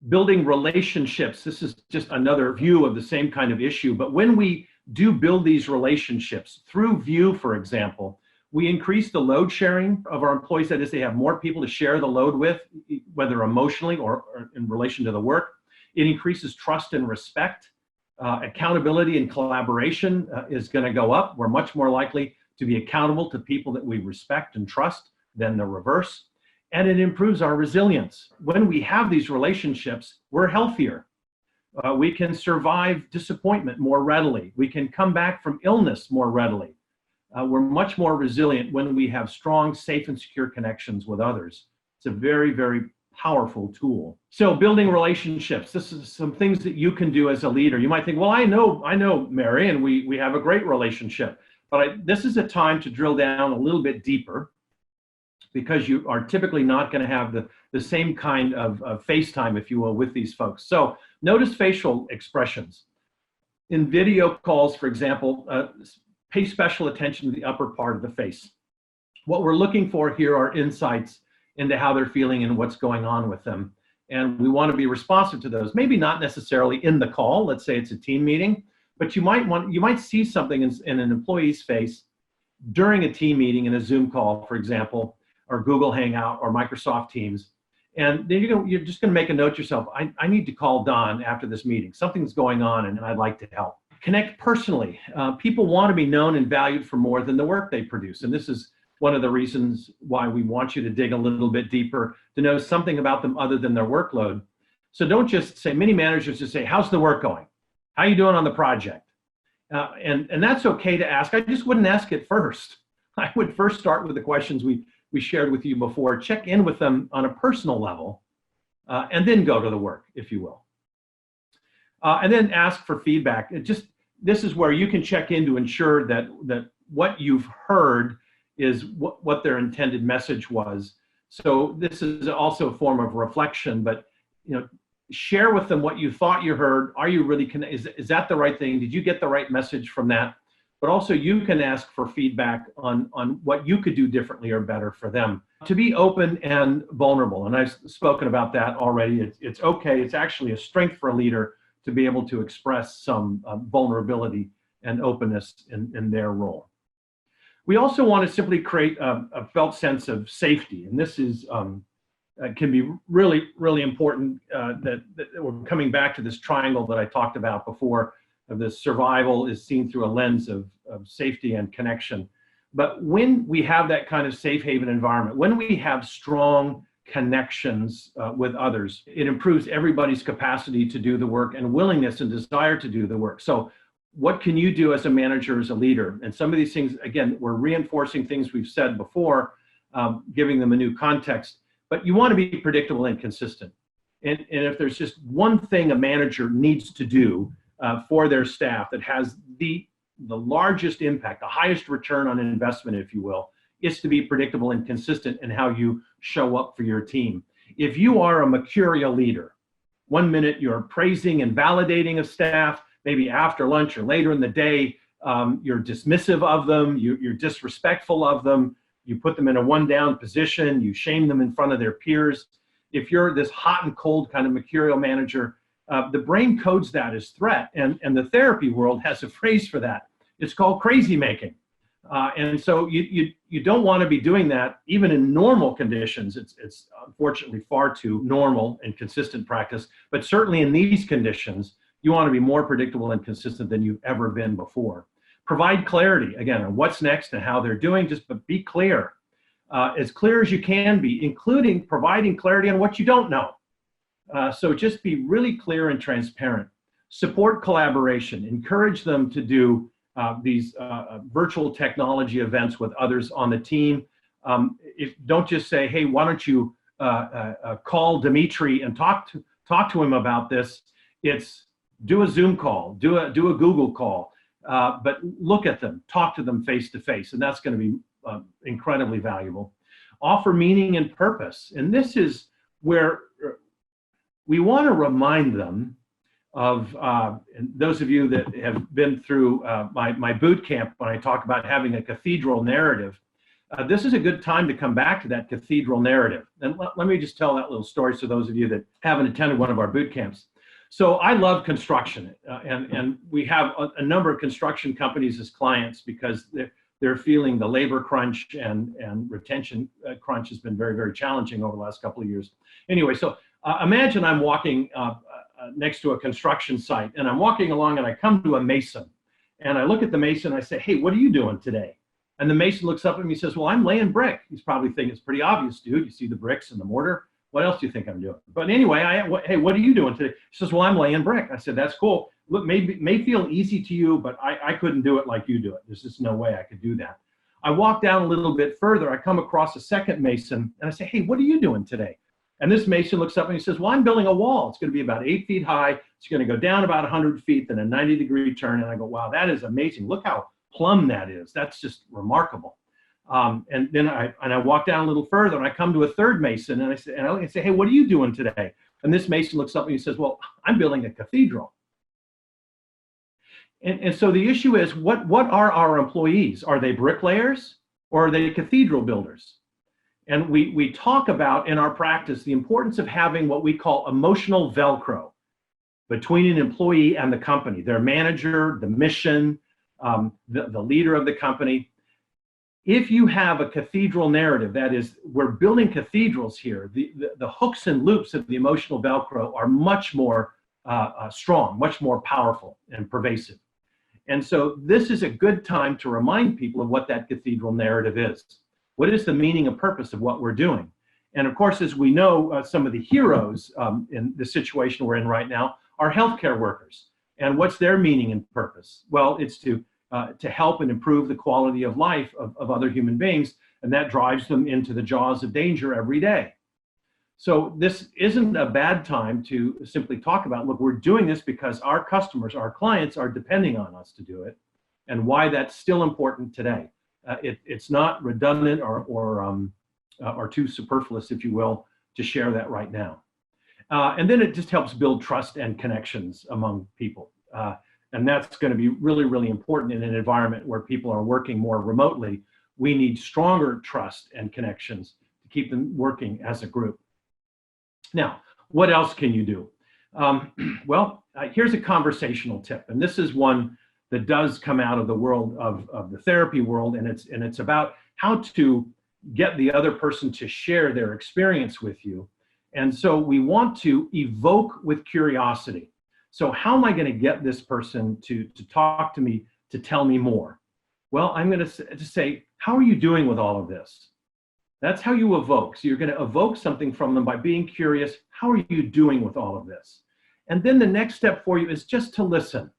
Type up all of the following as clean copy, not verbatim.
Building relationships. This is just another view of the same kind of issue. But when we do build these relationships through View, for example, we increase the load sharing of our employees. That is, they have more people to share the load with, whether emotionally or in relation to the work. It increases trust and respect. Accountability and collaboration is going to go up. We're much more likely to be accountable to people that we respect and trust than the reverse. And it improves our resilience. When we have these relationships, we're healthier. We can survive disappointment more readily. We can come back from illness more readily. We're much more resilient when we have strong, safe, and secure connections with others. It's a very, very powerful tool. So building relationships, this is some things that you can do as a leader. You might think, well, I know Mary, and we have a great relationship. But this is a time to drill down a little bit deeper, because you are typically not going to have the same kind of FaceTime, if you will, with these folks. So notice facial expressions. In video calls, for example, pay special attention to the upper part of the face. What we're looking for here are insights into how they're feeling and what's going on with them. And we want to be responsive to those. Maybe not necessarily in the call. Let's say it's a team meeting, but you might see something in an employee's face during a team meeting, in a Zoom call, for example, or Google Hangout or Microsoft Teams. And then you're just going to make a note to yourself, I need to call Don after this meeting. Something's going on and I'd like to help. Connect personally. People want to be known and valued for more than the work they produce. And this is one of the reasons why we want you to dig a little bit deeper, to know something about them other than their workload. So don't just say, many managers just say, how's the work going? How are you doing on the project? And that's okay to ask. I just wouldn't ask it first. I would first start with the questions we shared with you before, check in with them on a personal level, and then go to the work, if you will. And then ask for feedback. This is where you can check in to ensure that what you've heard is what their intended message was. So this is also a form of reflection, but share with them what you thought you heard. Are you really is that the right thing? Did you get the right message from that? But also you can ask for feedback on what you could do differently or better for them. To be open and vulnerable, and I've spoken about that already. It's okay. It's actually a strength for a leader to be able to express some vulnerability and openness in their role. We also want to simply create a felt sense of safety, and this is can be really, really important. That we're coming back to this triangle that I talked about before. Of the survival is seen through a lens of safety and connection. But when we have that kind of safe haven environment, when we have strong connections with others, it improves everybody's capacity to do the work and willingness and desire to do the work. So what can you do as a manager, as a leader? And some of these things, again, we're reinforcing things we've said before, giving them a new context, but you want to be predictable and consistent. And if there's just one thing a manager needs to do for their staff that has the largest impact, the highest return on investment, if you will, is to be predictable and consistent in how you show up for your team. If you are a mercurial leader, one minute you're praising and validating a staff, maybe after lunch or later in the day, you're dismissive of them, you're disrespectful of them, you put them in a one-down position, you shame them in front of their peers. If you're this hot and cold kind of mercurial manager, the brain codes that as threat, and the therapy world has a phrase for that. It's called crazy making. And so you don't want to be doing that even in normal conditions. It's unfortunately far too normal and consistent practice, but certainly in these conditions, you want to be more predictable and consistent than you've ever been before. Provide clarity, again, on what's next and how they're doing, but be clear as you can be, including providing clarity on what you don't know. So just be really clear and transparent. Support collaboration. Encourage them to do these virtual technology events with others on the team. Don't just say, hey, why don't you call Dimitri and talk to him about this. It's do a Zoom call, do a Google call, but look at them, talk to them face to face, and that's going to be incredibly valuable. Offer meaning and purpose, and this is where we want to remind them of, and those of you that have been through my boot camp when I talk about having a cathedral narrative, This is a good time to come back to that cathedral narrative. And let me just tell that little story to those of you that haven't attended one of our boot camps. So I love construction, and we have a number of construction companies as clients because they're feeling the labor crunch and retention crunch has been very, very challenging over the last couple of years. Anyway, so imagine I'm walking next to a construction site, and I'm walking along and I come to a mason, and I look at the mason and I say, hey, what are you doing today? And the mason looks up at me and says, well, I'm laying brick. He's probably thinking it's pretty obvious, dude. You see the bricks and the mortar. What else do you think I'm doing? But anyway, hey, what are you doing today? He says, well, I'm laying brick. I said, that's cool. Look, may feel easy to you, but I couldn't do it like you do it. There's just no way I could do that. I walk down a little bit further. I come across a second mason, and I say, hey, what are you doing today? And this mason looks up and he says, well, I'm building a wall. It's going to be about 8 feet high. It's going to go down about 100 feet, then a 90-degree turn. And I go, wow, that is amazing. Look how plumb that is. That's just remarkable. And then I walk down a little further, and I come to a third mason, and I say, hey, what are you doing today? And this mason looks up and he says, well, I'm building a cathedral. And so the issue is, what are our employees? Are they bricklayers or are they cathedral builders? And we talk about in our practice the importance of having what we call emotional Velcro between an employee and the company, their manager, the mission, the leader of the company. If you have a cathedral narrative, that is, we're building cathedrals here, the hooks and loops of the emotional Velcro are much more strong, much more powerful and pervasive. And so this is a good time to remind people of what that cathedral narrative is. What is the meaning and purpose of what we're doing? And of course, as we know, some of the heroes in the situation we're in right now are healthcare workers. And what's their meaning and purpose? Well, it's to help and improve the quality of life of other human beings, and that drives them into the jaws of danger every day. So this isn't a bad time to simply talk about, look, we're doing this because our customers, our clients are depending on us to do it, and why that's still important today. It's not redundant or too superfluous, if you will, to share that right now. And then it just helps build trust and connections among people. And that's going to be really, really important in an environment where people are working more remotely. We need stronger trust and connections to keep them working as a group. Now, what else can you do? Here's a conversational tip, and this is one that does come out of the world of the therapy world, and it's about how to get the other person to share their experience with you. And so we want to evoke with curiosity. So how am I going to get this person to talk to me, to tell me more? Well, I'm going to say, how are you doing with all of this? That's how you evoke. So you're going to evoke something from them by being curious. How are you doing with all of this? And then the next step for you is just to listen.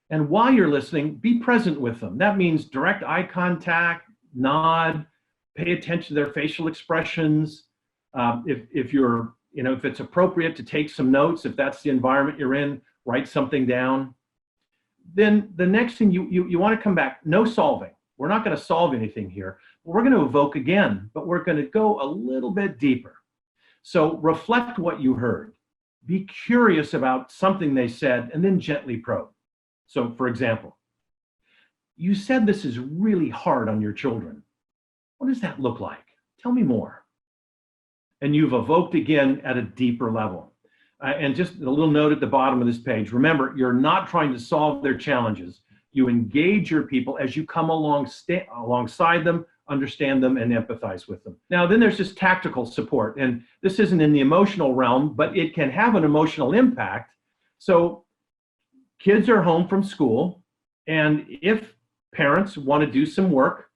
And while you're listening, be present with them. That means direct eye contact, nod, pay attention to their facial expressions. If it's appropriate to take some notes, if that's the environment you're in, write something down. Then the next thing you want to come back, no solving. We're not going to solve anything here. We're going to evoke again, but we're going to go a little bit deeper. So reflect what you heard. Be curious about something they said, and then gently probe. So for example, you said this is really hard on your children. What does that look like? Tell me more. And you've evoked again at a deeper level. And just a little note at the bottom of this page. Remember, you're not trying to solve their challenges. You engage your people as you come alongside them, understand them, and empathize with them. Now, then there's just tactical support. And this isn't in the emotional realm, but it can have an emotional impact. So kids are home from school, and if parents want to do some work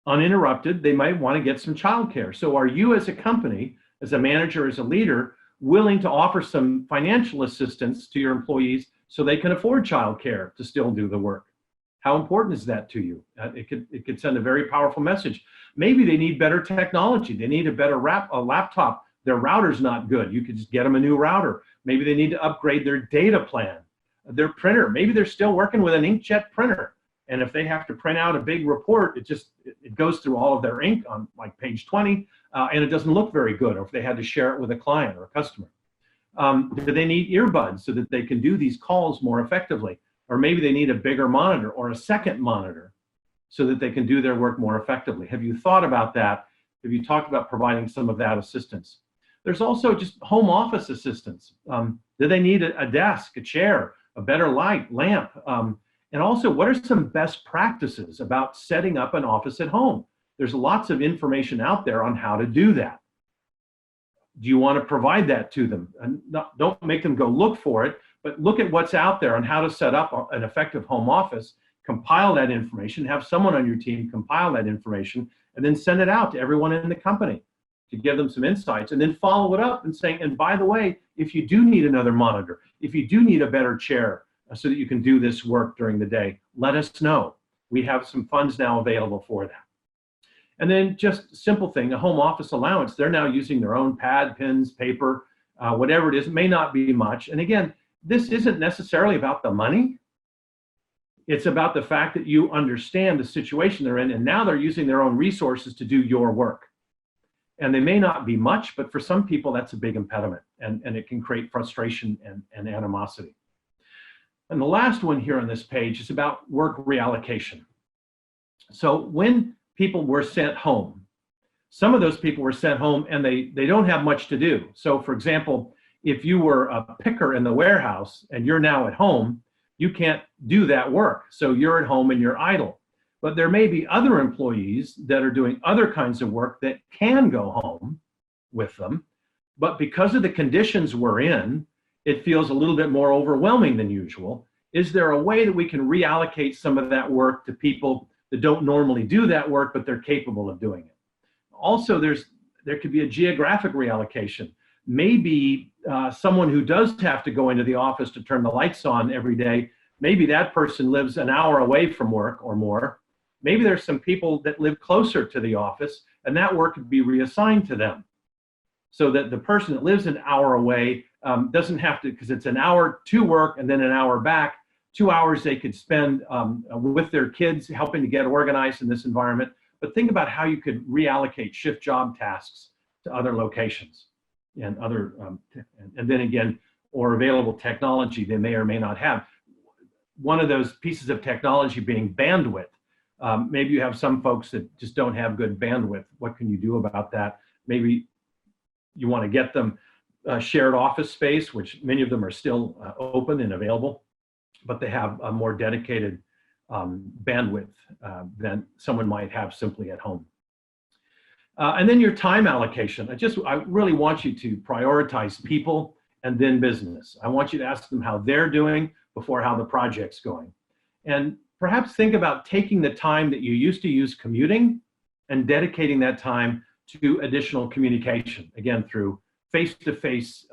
uninterrupted, they might want to get some childcare. So are you as a company, as a manager, as a leader, willing to offer some financial assistance to your employees so they can afford childcare to still do the work? How important is that to you? It could send a very powerful message. Maybe they need better technology. They need a better laptop. Their router's not good. You could just get them a new router. Maybe they need to upgrade their data plan, their printer. Maybe they're still working with an inkjet printer. And if they have to print out a big report, it goes through all of their ink on like page 20, and it doesn't look very good, or if they had to share it with a client or a customer. Do they need earbuds so that they can do these calls more effectively? Or maybe they need a bigger monitor or a second monitor so that they can do their work more effectively. Have you thought about that? Have you talked about providing some of that assistance? There's also just home office assistance. Do they need a desk, a chair, a better light, lamp? And also, what are some best practices about setting up an office at home? There's lots of information out there on how to do that. Do you want to provide that to them? And don't make them go look for it, but look at what's out there on how to set up an effective home office, compile that information, have someone on your team compile that information, and then send it out to everyone in the company to give them some insights, and then follow it up and saying, and by the way, if you do need another monitor, if you do need a better chair so that you can do this work during the day, let us know. We have some funds now available for that. And then just simple thing, a home office allowance. They're now using their own pad, pens, paper, whatever it is. It may not be much. And again, this isn't necessarily about the money. It's about the fact that you understand the situation they're in, and now they're using their own resources to do your work. And they may not be much, but for some people, that's a big impediment, and it can create frustration and animosity. And the last one here on this page is about work reallocation. So when people were sent home, some of those people were sent home and they don't have much to do. So for example, if you were a picker in the warehouse and you're now at home, you can't do that work. So you're at home and you're idle. But there may be other employees that are doing other kinds of work that can go home with them. But because of the conditions we're in, it feels a little bit more overwhelming than usual. Is there a way that we can reallocate some of that work to people that don't normally do that work, but they're capable of doing it? Also, there could be a geographic reallocation. Maybe someone who does have to go into the office to turn the lights on every day, maybe that person lives an hour away from work or more. Maybe there's some people that live closer to the office, and that work could be reassigned to them, so that the person that lives an hour away doesn't have to, because it's an hour to work and then an hour back. 2 hours they could spend with their kids, helping to get organized in this environment. But think about how you could reallocate shift job tasks to other locations and other, and then again, or available technology they may or may not have. One of those pieces of technology being bandwidth. Maybe you have some folks that just don't have good bandwidth. What can you do about that? Maybe you want to get them shared office space, which many of them are still open and available, but they have a more dedicated bandwidth than someone might have simply at home. And then your time allocation. I really want you to prioritize people and then business. I want you to ask them how they're doing before how the project's going. And perhaps think about taking the time that you used to use commuting and dedicating that time to additional communication, again, through face-to-face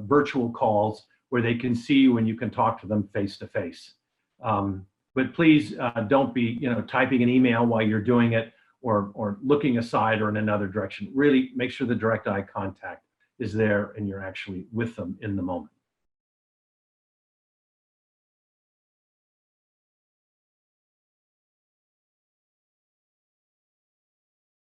virtual calls where they can see you and you can talk to them face-to-face. But please don't be typing an email while you're doing it, or looking aside or in another direction. Really make sure the direct eye contact is there and you're actually with them in the moment.